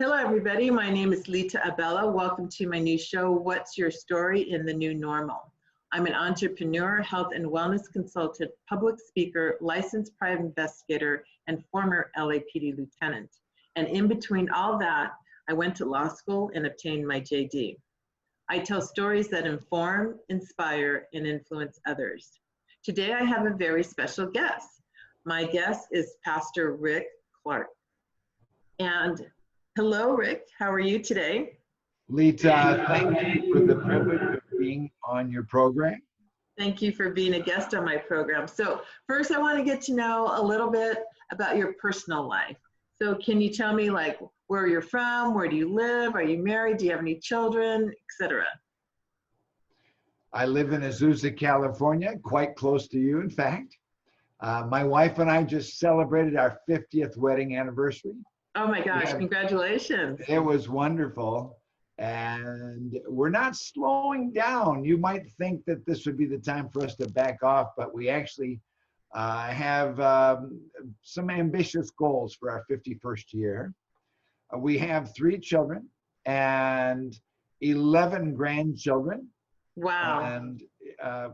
Hello, everybody. My name is Lita Abella. Welcome to my new show, What's Your Story in the New Normal? I'm an entrepreneur, health and wellness consultant, public speaker, licensed private investigator, and former LAPD lieutenant. And in between all that, I went to law school and obtained my JD. I tell stories that inform, inspire, and influence others. Today, I have a very special guest. My guest is Pastor Rick Clark. And hello, Rick. How are you today? Lita, thank you for the privilege of being on your program. Thank you for being a guest on my program. So first, I want to get to know a little bit about your personal life. So can you tell me, like, where you're from? Where do you live? Are you married? Do you have any children, etc.? I live in Azusa, California, quite close to you, in fact. My wife and I just celebrated our 50th wedding anniversary. Oh my gosh, congratulations. It was wonderful. And we're not slowing down. You might think that this would be the time for us to back off, but we actually have some ambitious goals for our 51st year. We have 3 children and 11 grandchildren. Wow. And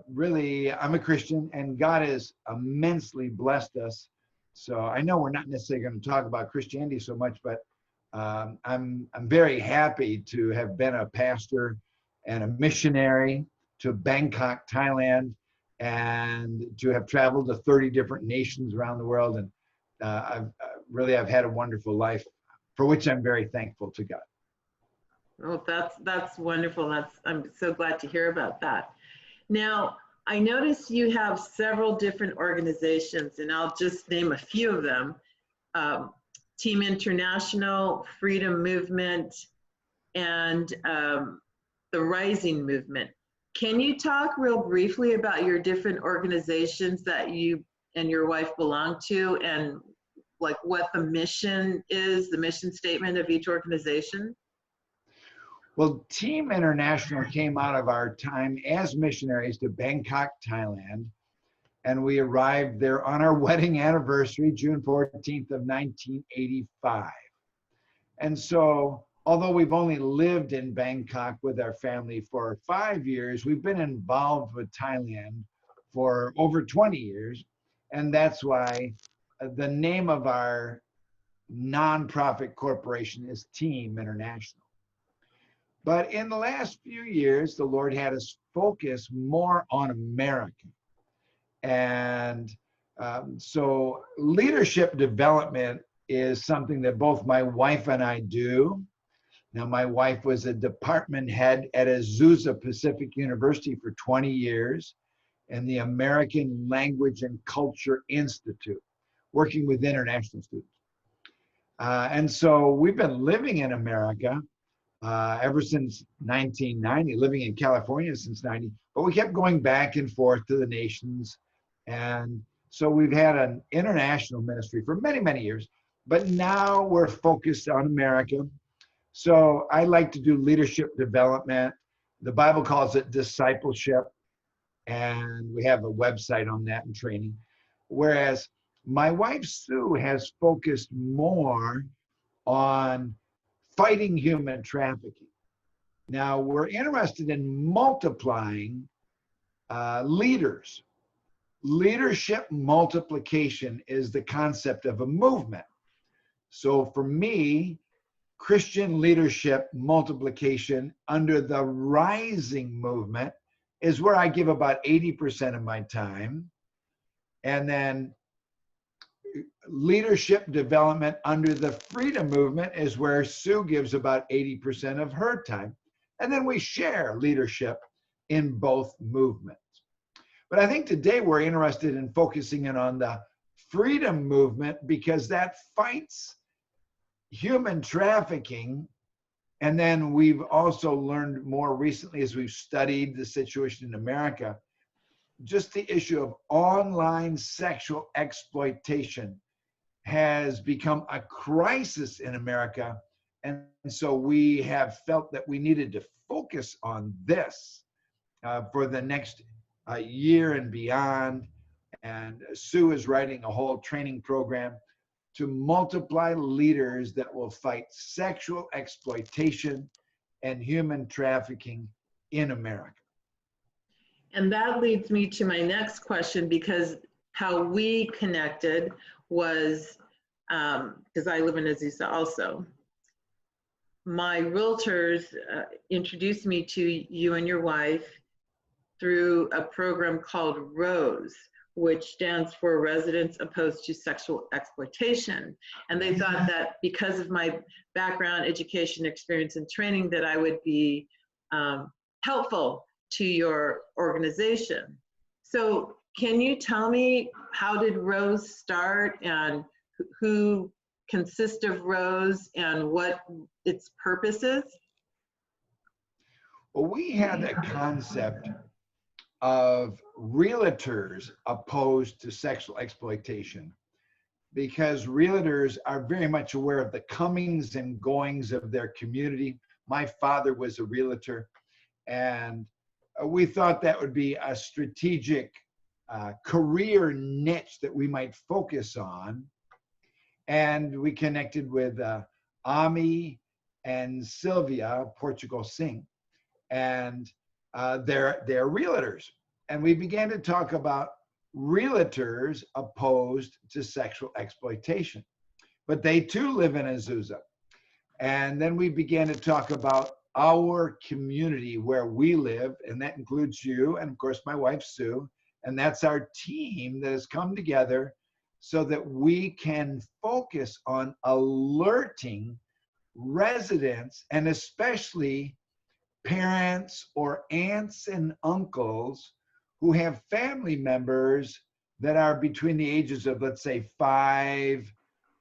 really, I'm a Christian, and God has immensely blessed us. So I know we're not necessarily going to talk about Christianity so much, but I'm very happy to have been a pastor and a missionary to Bangkok, Thailand, and to have traveled to 30 different nations around the world. And I've had a wonderful life, for which I'm very thankful to God. Oh, that's wonderful. I'm so glad to hear about that. Now, I notice you have several different organizations, and I'll just name a few of them. Team International, Freedom Movement, and the Rising Movement. Can you talk real briefly about your different organizations that you and your wife belong to, and like what the mission is, the mission statement of each organization? Well, Team International came out of our time as missionaries to Bangkok, Thailand, and we arrived there on our wedding anniversary, June 14th of 1985. And so, although we've only lived in Bangkok with our family for 5 years, we've been involved with Thailand for over 20 years, and that's why the name of our nonprofit corporation is Team International. But in the last few years, the Lord had us focus more on America. And so leadership development is something that both my wife and I do. Now, my wife was a department head at Azusa Pacific University for 20 years in the American Language and Culture Institute, working with international students. And so we've been living in America ever since 1990, living in California since 90, but we kept going back and forth to the nations. And so we've had an international ministry for many, many years, but now we're focused on America. So I like to do leadership development. The Bible calls it discipleship, and we have a website on that and training. Whereas my wife, Sue, has focused more on fighting human trafficking. Now, we're interested in multiplying leaders. Leadership multiplication is the concept of a movement. So for me, Christian leadership multiplication under the Rising Movement is where I give about 80% of my time. And then leadership development under the Freedom Movement is where Sue gives about 80% of her time. And then we share leadership in both movements. But I think today we're interested in focusing in on the Freedom Movement because that fights human trafficking. And then we've also learned more recently as we've studied the situation in America, just the issue of online sexual exploitation has become a crisis in America. And so we have felt that we needed to focus on this for the next year and beyond. And Sue is writing a whole training program to multiply leaders that will fight sexual exploitation and human trafficking in America. And that leads me to my next question, because how we connected was, because I live in Azusa also. My realtors introduced me to you and your wife through a program called ROSE, which stands for Residents Opposed to Sexual Exploitation. And they thought that because of my background, education, experience, and training, that I would be helpful to your organization. So can you tell me, how did ROSE start, and who consists of ROSE and what its purpose is? Well, we had a concept of realtors opposed to sexual exploitation, because realtors are very much aware of the comings and goings of their community. My father was a realtor, and we thought that would be a strategic career niche that we might focus on. And we connected with Ami and Sylvia Portugal Singh, and they're realtors. And we began to talk about realtors opposed to sexual exploitation, but they too live in Azusa. And then we began to talk about our community where we live, and that includes you and of course my wife Sue, and that's our team that has come together so that we can focus on alerting residents, and especially parents or aunts and uncles who have family members that are between the ages of, let's say, 5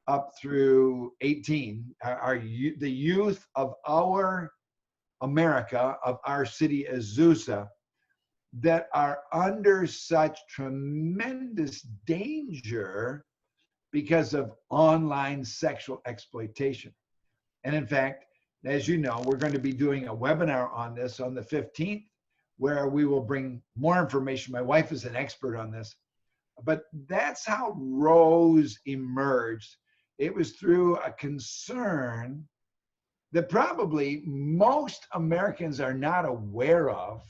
up through 18, the youth of our America, of our city Azusa, that are under such tremendous danger because of online sexual exploitation. And in fact, as you know, we're going to be doing a webinar on this on the 15th, where we will bring more information. My wife is an expert on this, but that's how ROSE emerged. It was through a concern that probably most Americans are not aware of,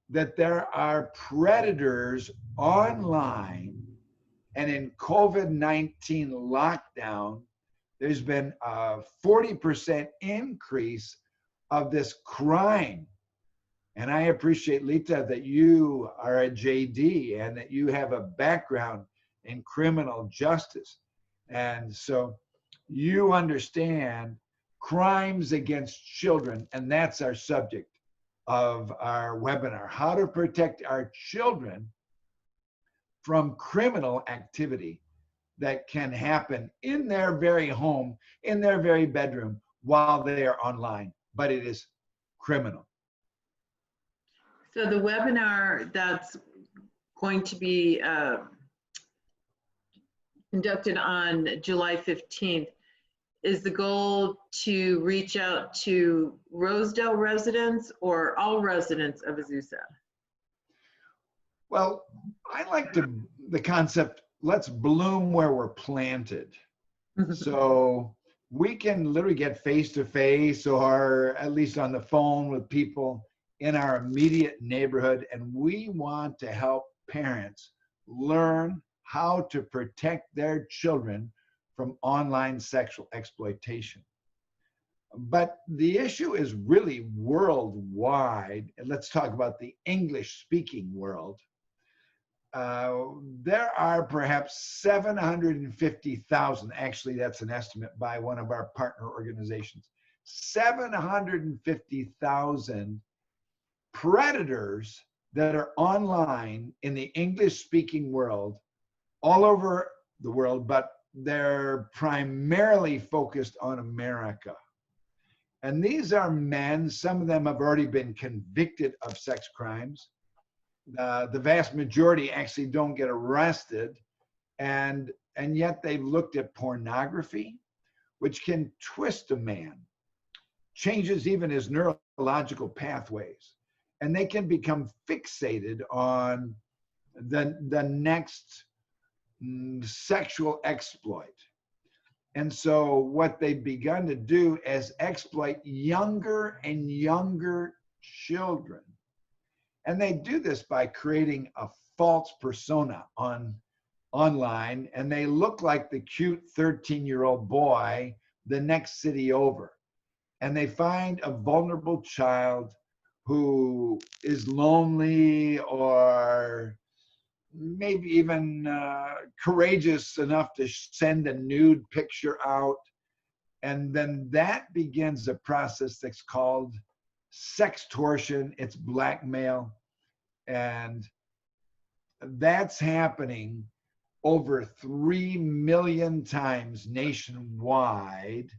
that there are predators online. And in COVID-19 lockdown, there's been a 40% increase of this crime. And I appreciate, Lita, that you are a JD and that you have a background in criminal justice. And so you understand crimes against children, and that's our subject of our webinar, how to protect our children from criminal activity that can happen in their very home, in their very bedroom, while they are online, but it is criminal. So the webinar that's going to be conducted on July 15th, is the goal to reach out to Rosedale residents or all residents of Azusa? Well, I like the concept, let's bloom where we're planted. So we can literally get face to face, or at least on the phone with people in our immediate neighborhood. And we want to help parents learn how to protect their children from online sexual exploitation. But the issue is really worldwide. And let's talk about the English-speaking world. There are perhaps 750,000, actually that's an estimate by one of our partner organizations, 750,000 predators that are online in the English-speaking world, all over the world, but they're primarily focused on America. And these are men, some of them have already been convicted of sex crimes. The vast majority actually don't get arrested, and yet they've looked at pornography, which can twist a man, changes even his neurological pathways, and they can become fixated on the next sexual exploit. And so what they've begun to do is exploit younger and younger children. And they do this by creating a false persona online, and they look like the cute 13-year-old boy the next city over. And they find a vulnerable child who is lonely or maybe even courageous enough to send a nude picture out. And then that begins a process that's called sextortion. It's blackmail. And that's happening over 3 million times nationwide.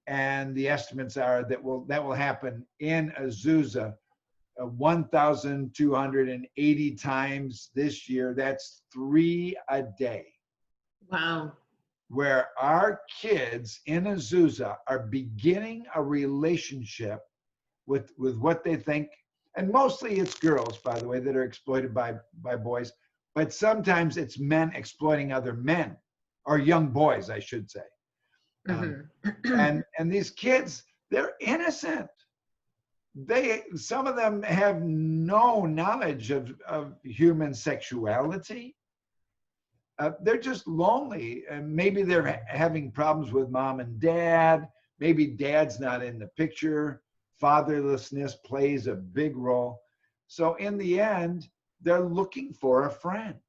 And the estimates are that will happen in Azusa 1,280 times this year. That's 3 a day. Wow. Where our kids in Azusa are beginning a relationship with what they think, and mostly it's girls, by the way, that are exploited by boys, but sometimes it's men exploiting other men, or young boys, I should say. And these kids, they're innocent. Some of them have no knowledge of human sexuality. They're just lonely, and maybe they're having problems with mom and dad. Maybe dad's not in the picture. Fatherlessness plays a big role. So in the end, they're looking for a friend.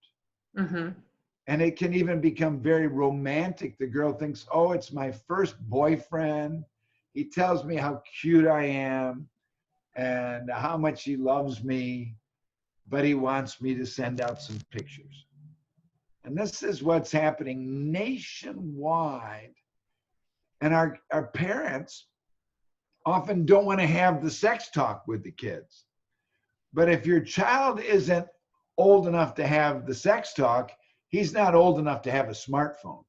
And it can even become very romantic. The girl thinks, oh, it's my first boyfriend. He tells me how cute I am and how much he loves me, but he wants me to send out some pictures. And this is what's happening nationwide. And our parents often don't want to have the sex talk with the kids. But if your child isn't old enough to have the sex talk, he's not old enough to have a smartphone.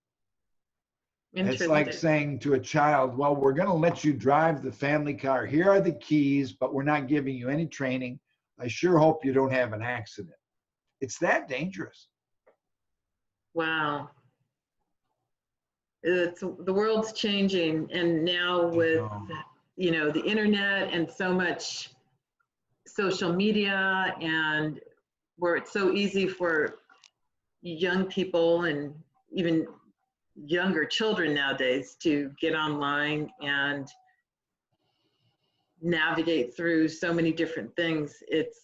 It's like saying to a child, well, we're going to let you drive the family car. Here are the keys, but we're not giving you any training. I sure hope you don't have an accident. It's that dangerous. Wow. The world's changing, and now with the internet and so much social media, and where it's so easy for young people and even younger children nowadays to get online and navigate through so many different things. It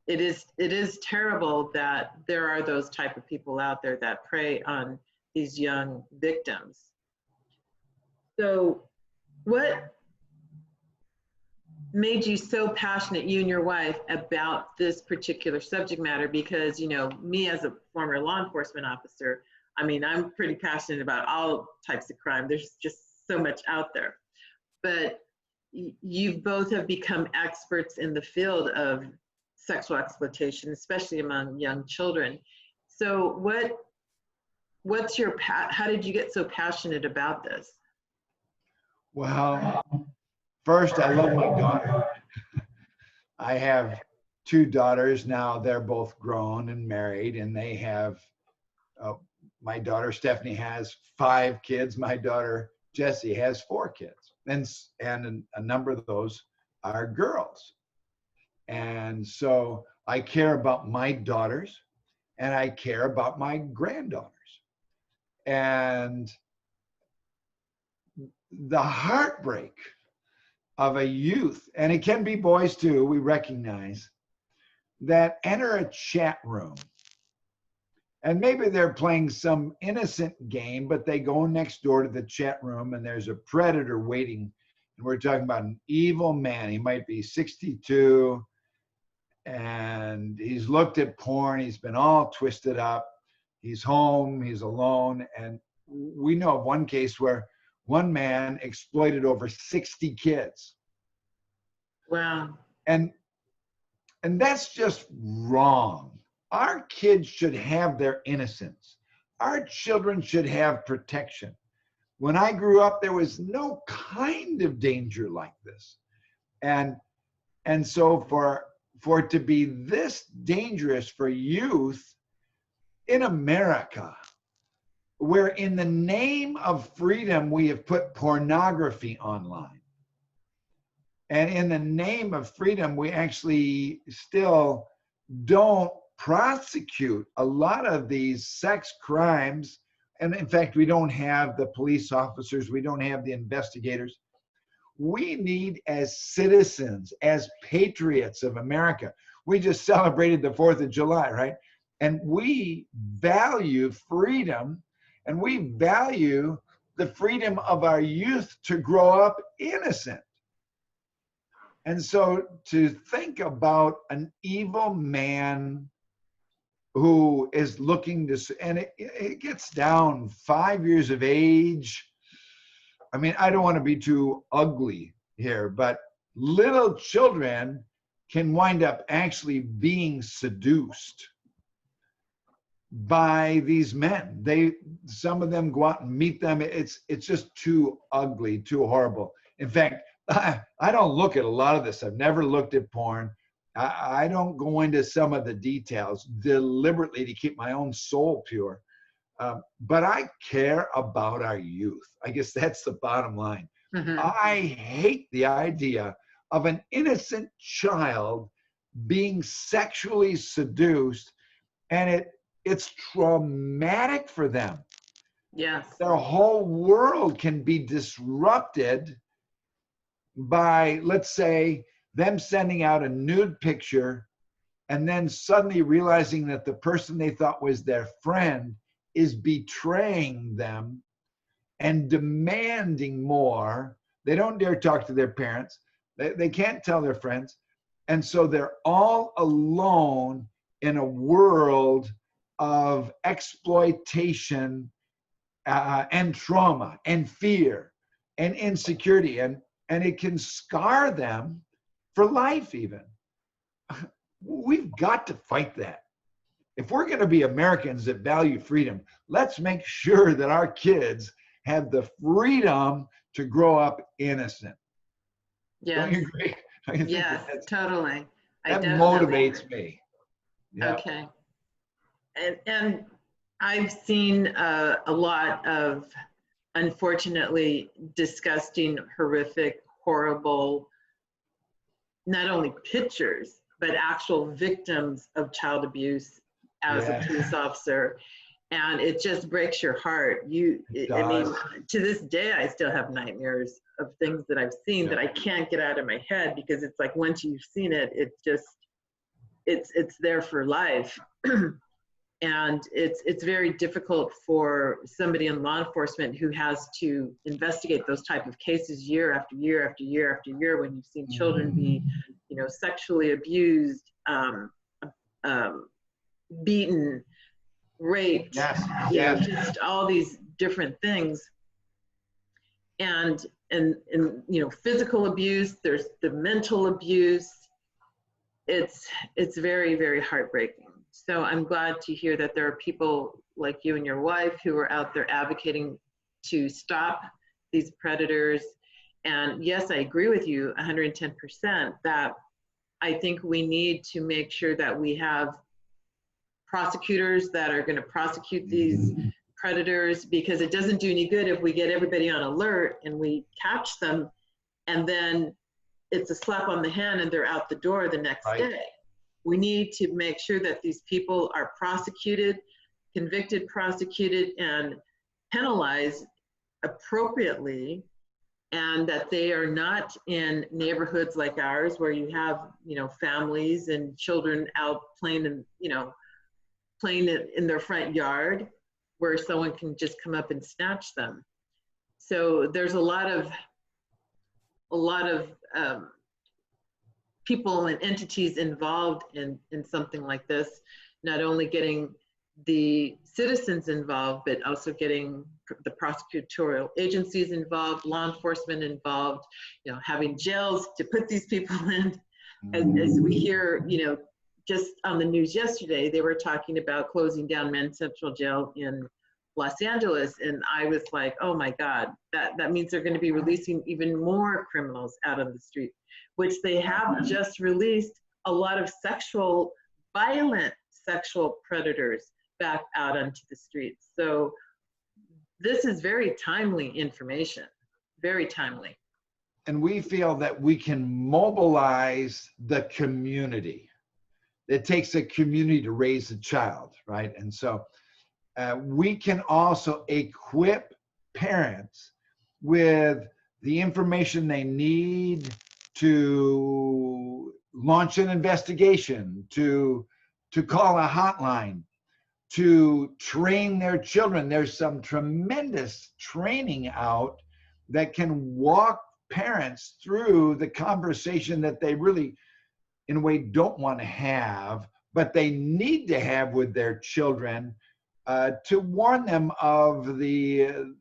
is terrible that there are those type of people out there that prey on these young victims. So what made you so passionate, you and your wife, about this particular subject matter? Because, me as a former law enforcement officer, I'm pretty passionate about all types of crime. There's just so much out there. But you both have become experts in the field of sexual exploitation, especially among young children. So how did you get so passionate about this? Well, first, I love my daughter. I have 2 daughters now. They're both grown and married, and they have, my daughter Stephanie has 5 kids. My daughter Jessie has 4 kids, and a number of those are girls. And so I care about my daughters, and I care about my granddaughters. And the heartbreak of a youth, and it can be boys too, we recognize, that enter a chat room. And maybe they're playing some innocent game, but they go next door to the chat room and there's a predator waiting. And we're talking about an evil man. He might be 62 and he's looked at porn. He's been all twisted up. He's home, he's alone. And we know of one case where one man exploited over 60 kids. Wow. And that's just wrong. Our kids should have their innocence. Our children should have protection. When I grew up, there was no kind of danger like this. And so for it to be this dangerous for youth in America, where in the name of freedom, we have put pornography online. And in the name of freedom, we actually still don't prosecute a lot of these sex crimes. And in fact, we don't have the police officers, we don't have the investigators. We need, as citizens, as patriots of America, we just celebrated the 4th of July, right? And we value freedom, and we value the freedom of our youth to grow up innocent. And so to think about an evil man who is looking to, and it gets down 5 years of age. I mean, I don't want to be too ugly here, but little children can wind up actually being seduced by these men. Some of them go out and meet them. It's just too ugly, too horrible. In fact, I don't look at a lot of this. I've never looked at porn. I don't go into some of the details deliberately to keep my own soul pure. But I care about our youth. I guess that's the bottom line. Mm-hmm. I hate the idea of an innocent child being sexually seduced, and it's traumatic for them. Yes. Their whole world can be disrupted by, let's say, them sending out a nude picture and then suddenly realizing that the person they thought was their friend is betraying them and demanding more. They don't dare talk to their parents. They can't tell their friends. And so they're all alone in a world of exploitation and trauma and fear and insecurity. And it can scar them for life even. We've got to fight that. If we're going to be Americans that value freedom, let's make sure that our kids have the freedom to grow up innocent. Yes. Don't you agree? Yes, totally. That motivates me. Yeah. Okay. And I've seen a lot of, unfortunately, disgusting, horrific, horrible, not only pictures, but actual victims of child abuse as a police officer. And it just breaks your heart. I mean, to this day, I still have nightmares of things that I've seen that I can't get out of my head, because it's like, once you've seen it, it's there for life. And it's very difficult for somebody in law enforcement who has to investigate those type of cases year after year after year after year, when you've seen children be, sexually abused, beaten, raped, just all these different things. And physical abuse, there's the mental abuse. It's very, very heartbreaking. So I'm glad to hear that there are people like you and your wife who are out there advocating to stop these predators. And yes, I agree with you 110% that I think we need to make sure that we have prosecutors that are going to prosecute these predators, because it doesn't do any good if we get everybody on alert and we catch them and then it's a slap on the hand and they're out the door the next day. We need to make sure that these people are prosecuted, convicted, prosecuted, and penalized appropriately, and that they are not in neighborhoods like ours where you have, families and children out playing in their front yard where someone can just come up and snatch them. So there's a lot of people and entities involved in something like this, not only getting the citizens involved, but also getting the prosecutorial agencies involved, law enforcement involved, having jails to put these people in. As we hear, just on the news yesterday, they were talking about closing down Men's Central Jail in Los Angeles. And I was like, oh my God, that means they're going to be releasing even more criminals out on the street, which they have just released a lot of violent sexual predators back out onto the streets. So this is very timely information, very timely. And we feel that we can mobilize the community. It takes a community to raise a child, right? And so we can also equip parents with the information they need to launch an investigation, to call a hotline, to train their children. There's some tremendous training out that can walk parents through the conversation that they really, in a way, don't want to have, but they need to have with their children to warn them of the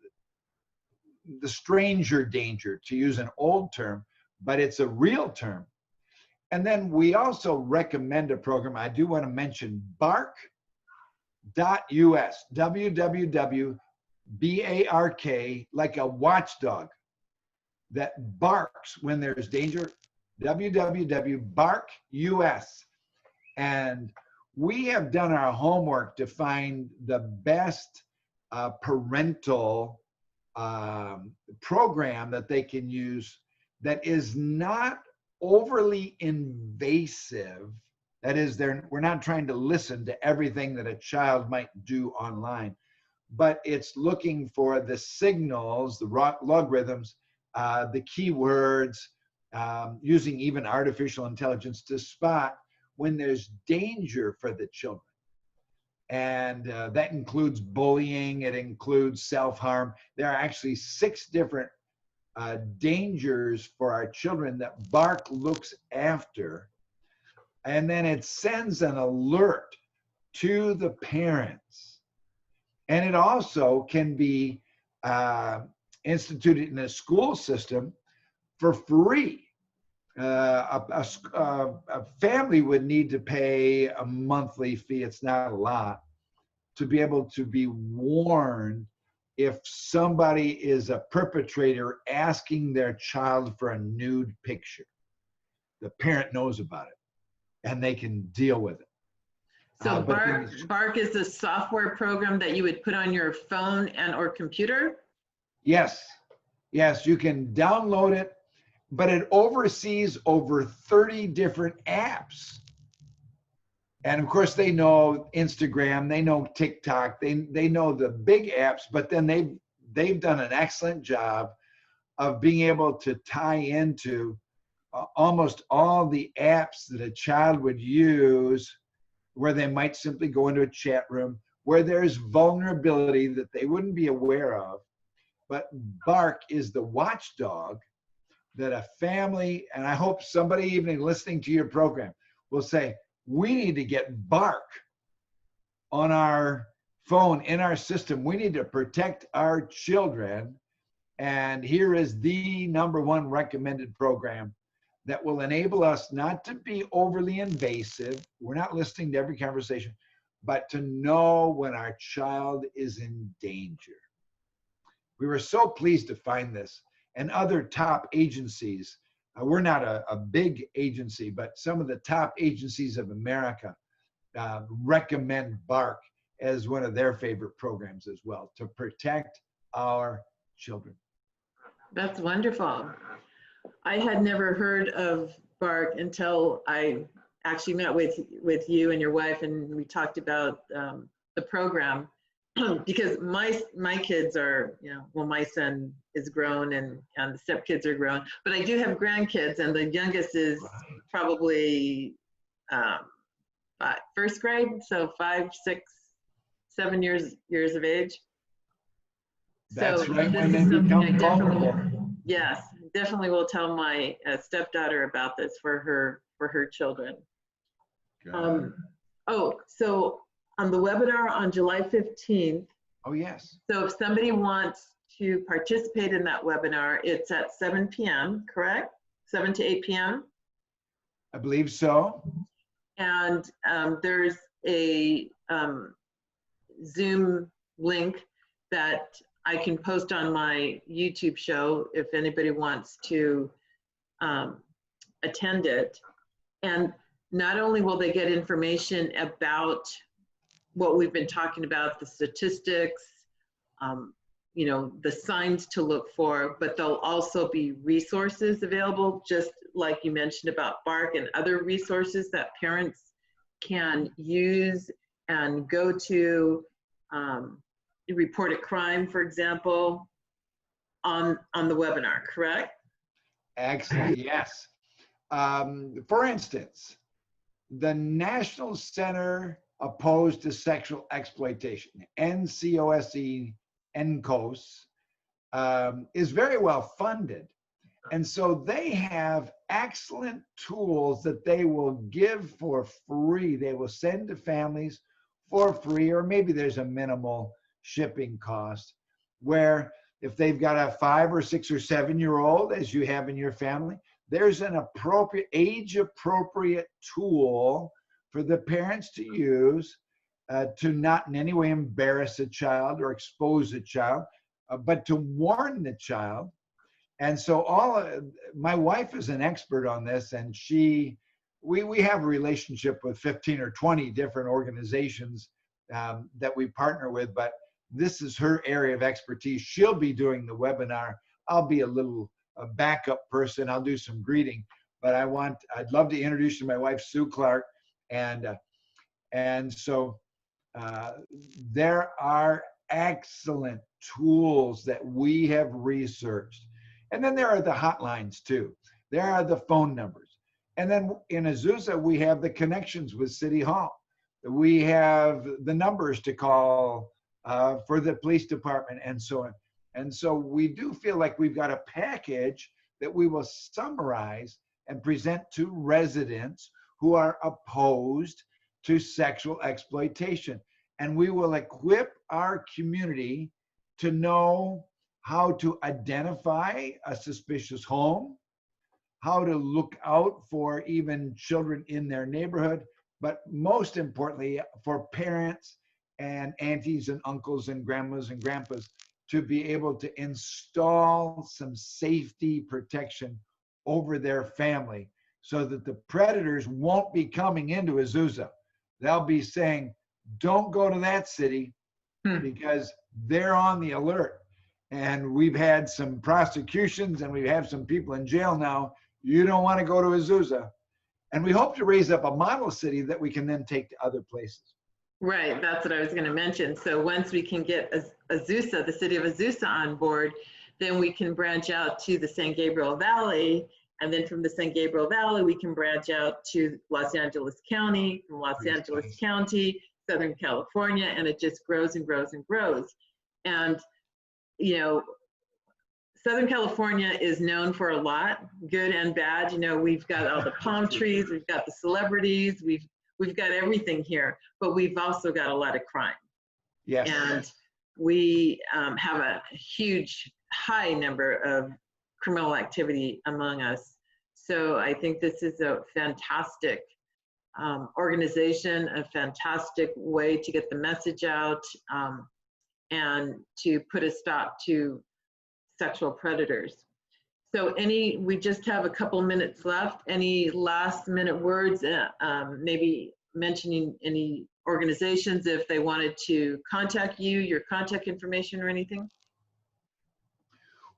stranger danger, to use an old term, but it's a real term. And then we also recommend a program. I do want to mention bark.us, www.bark, like a watchdog that barks when there's danger, www.bark.us. And we have done our homework to find the best parental program that they can use that is not overly invasive. That is, we're not trying to listen to everything that a child might do online, but it's looking for the signals, the logarithms, the keywords, using even artificial intelligence to spot when there's danger for the children. And that includes bullying, it includes self-harm. There are actually 6 different dangers for our children that Bark looks after. And then it sends an alert to the parents. And it also can be instituted in a school system for free. A family would need to pay a monthly fee, it's not a lot, to be able to be warned if somebody is a perpetrator asking their child for a nude picture. The parent knows about it and they can deal with it. So Bark is a software program that you would put on your phone and or computer? Yes, you can download it, but it oversees over 30 different apps. And of course they know Instagram, they know TikTok, they know the big apps, but then they've done an excellent job of being able to tie into almost all the apps that a child would use, where they might simply go into a chat room, where there's vulnerability that they wouldn't be aware of. But Bark is the watchdog that a family, and I hope somebody even listening to your program will say, we need to get Bark on our phone, in our system. We need to protect our children. And here is the #1 recommended program that will enable us not to be overly invasive. We're not listening to every conversation, but to know when our child is in danger. We were so pleased to find this, and other top agencies. We're not a big agency, but some of the top agencies of America recommend Bark as one of their favorite programs as well, to protect our children. That's wonderful. I had never heard of Bark until I actually met with you and your wife, and we talked about the program. Because my kids are, well, my son is grown and the stepkids are grown, but I do have grandkids, and the youngest is probably first grade, so 5, 6, 7 years of age. That's so right, this when is they something become vulnerable. Yes, definitely will tell my stepdaughter about this for her children. So on the webinar on July 15th. Oh, yes. So if somebody wants to participate in that webinar, it's at 7 p.m., correct? 7 to 8 p.m.? I believe so. And there's a Zoom link that I can post on my YouTube show if anybody wants to attend it. And not only will they get information about what we've been talking about, the statistics, you know, the signs to look for, but there'll also be resources available, just like you mentioned about BARC and other resources that parents can use and go to, report a crime, for example, on the webinar, correct? Excellent, yes. For instance, the National Center Opposed to Sexual Exploitation, NCOSE, NCOS, is very well funded. And so they have excellent tools that they will give for free. They will send to families for free, or maybe there's a minimal shipping cost, where if they've got a 5 or 6 or 7-year-old, as you have in your family, there's an appropriate, age-appropriate tool for the parents to use to not in any way embarrass a child or expose a child, but to warn the child. And so my wife is an expert on this, and we have a relationship with 15 or 20 different organizations that we partner with, but this is her area of expertise. She'll be doing the webinar. I'll be a backup person. I'll do some greeting, but I'd love to introduce you to my wife, Sue Clark. And so there are excellent tools that we have researched. And then there are the hotlines too. There are the phone numbers. And then in Azusa, we have the connections with City Hall. We have the numbers to call for the police department and so on. And so we do feel like we've got a package that we will summarize and present to residents who are opposed to sexual exploitation. And we will equip our community to know how to identify a suspicious home, how to look out for even children in their neighborhood, but most importantly, for parents and aunties and uncles and grandmas and grandpas to be able to install some safety protection over their family so that the predators won't be coming into Azusa. They'll be saying, don't go to that city because they're on the alert. And we've had some prosecutions and we have some people in jail now. You don't want to go to Azusa. And we hope to raise up a model city that we can then take to other places. Right, that's what I was going to mention. So once we can get Azusa, the city of Azusa on board, then we can branch out to the San Gabriel Valley. And then from the San Gabriel Valley, we can branch out to Los Angeles County, from Los Angeles County, Southern California, and it just grows and grows and grows. And, you know, Southern California is known for a lot, good and bad. You know, we've got all the palm trees, we've got the celebrities, we've got everything here, but we've also got a lot of crime. Yes. And we have a huge, high number of criminal activity among us. So I think this is a fantastic organization, a fantastic way to get the message out and to put a stop to sexual predators. So we just have a couple minutes left. Any last minute words, maybe mentioning any organizations if they wanted to contact you, your contact information or anything?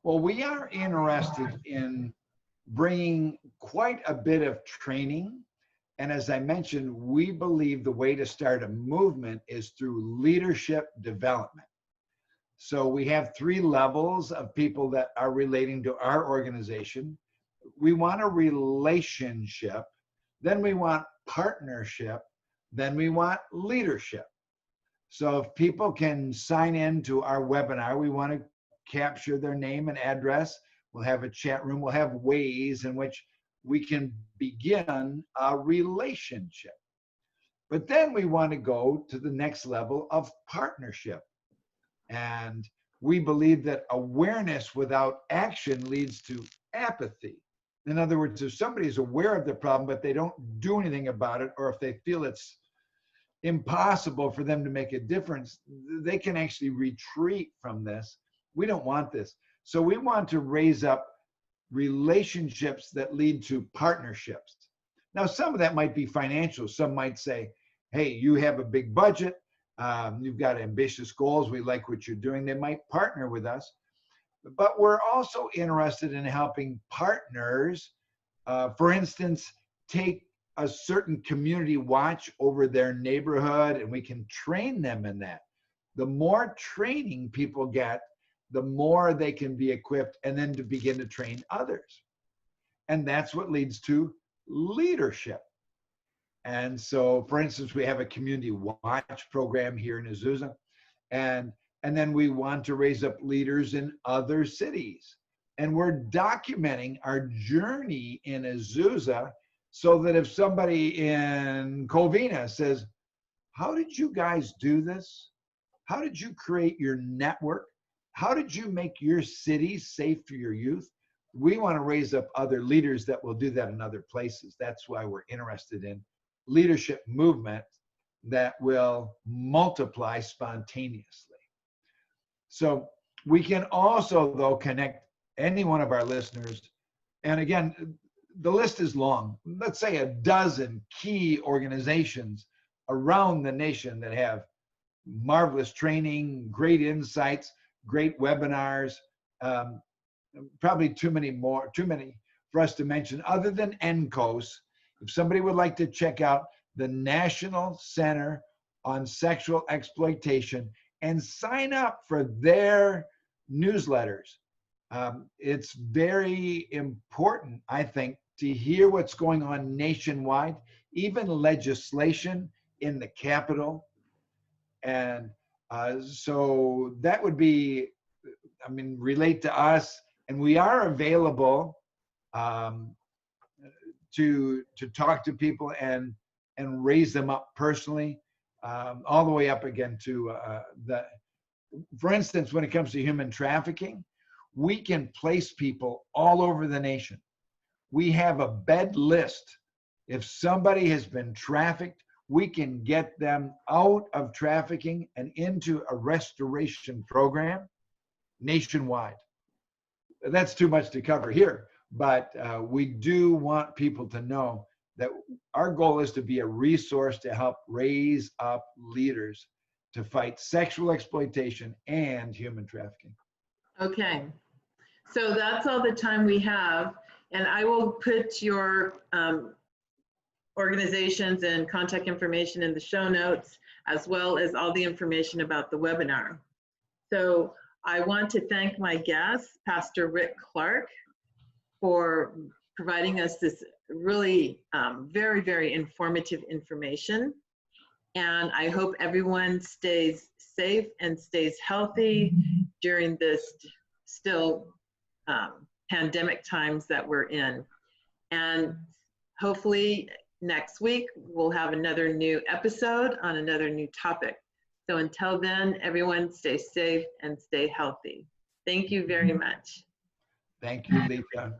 Well, we are interested in bringing quite a bit of training. And as I mentioned, we believe the way to start a movement is through leadership development. So we have 3 levels of people that are relating to our organization. We want a relationship, then we want partnership, then we want leadership. So if people can sign in to our webinar, we want to capture their name and address. We'll have a chat room. We'll have ways in which we can begin a relationship. But then we want to go to the next level of partnership. And we believe that awareness without action leads to apathy. In other words, if somebody is aware of the problem, but they don't do anything about it, or if they feel it's impossible for them to make a difference, they can actually retreat from this. We don't want this. So we want to raise up relationships that lead to partnerships. Now, some of that might be financial. Some might say, hey, you have a big budget. You've got ambitious goals. We like what you're doing. They might partner with us. But we're also interested in helping partners, for instance, take a certain community watch over their neighborhood, and we can train them in that. The more training people get, the more they can be equipped and then to begin to train others. And that's what leads to leadership. And so, for instance, we have a community watch program here in Azusa, and then we want to raise up leaders in other cities. And we're documenting our journey in Azusa so that if somebody in Covina says, how did you guys do this? How did you create your network? How did you make your city safe for your youth? We want to raise up other leaders that will do that in other places. That's why we're interested in leadership movement that will multiply spontaneously. So we can also, though, connect any one of our listeners. And again, the list is long. Let's say a dozen key organizations around the nation that have marvelous training, great insights, great webinars. Probably too many for us to mention, other than NCOS. If somebody would like to check out the National Center on Sexual Exploitation and sign up for their newsletters, it's very important, I think, to hear what's going on nationwide, even legislation in the Capitol. And so that would be, relate to us. And we are available to talk to people and raise them up personally, all the way up again to for instance, when it comes to human trafficking, we can place people all over the nation. We have a bed list. If somebody has been trafficked, we can get them out of trafficking and into a restoration program nationwide. That's too much to cover here, but we do want people to know that our goal is to be a resource to help raise up leaders to fight sexual exploitation and human trafficking. Okay, so that's all the time we have, and I will put your organizations and contact information in the show notes, as well as all the information about the webinar. So I want to thank my guest, Pastor Rick Clark, for providing us this really very, very informative information. And I hope everyone stays safe and stays healthy during this still pandemic times that we're in. And hopefully next week, we'll have another new episode on another new topic. So until then, everyone stay safe and stay healthy. Thank you very much. Thank you, Lisa.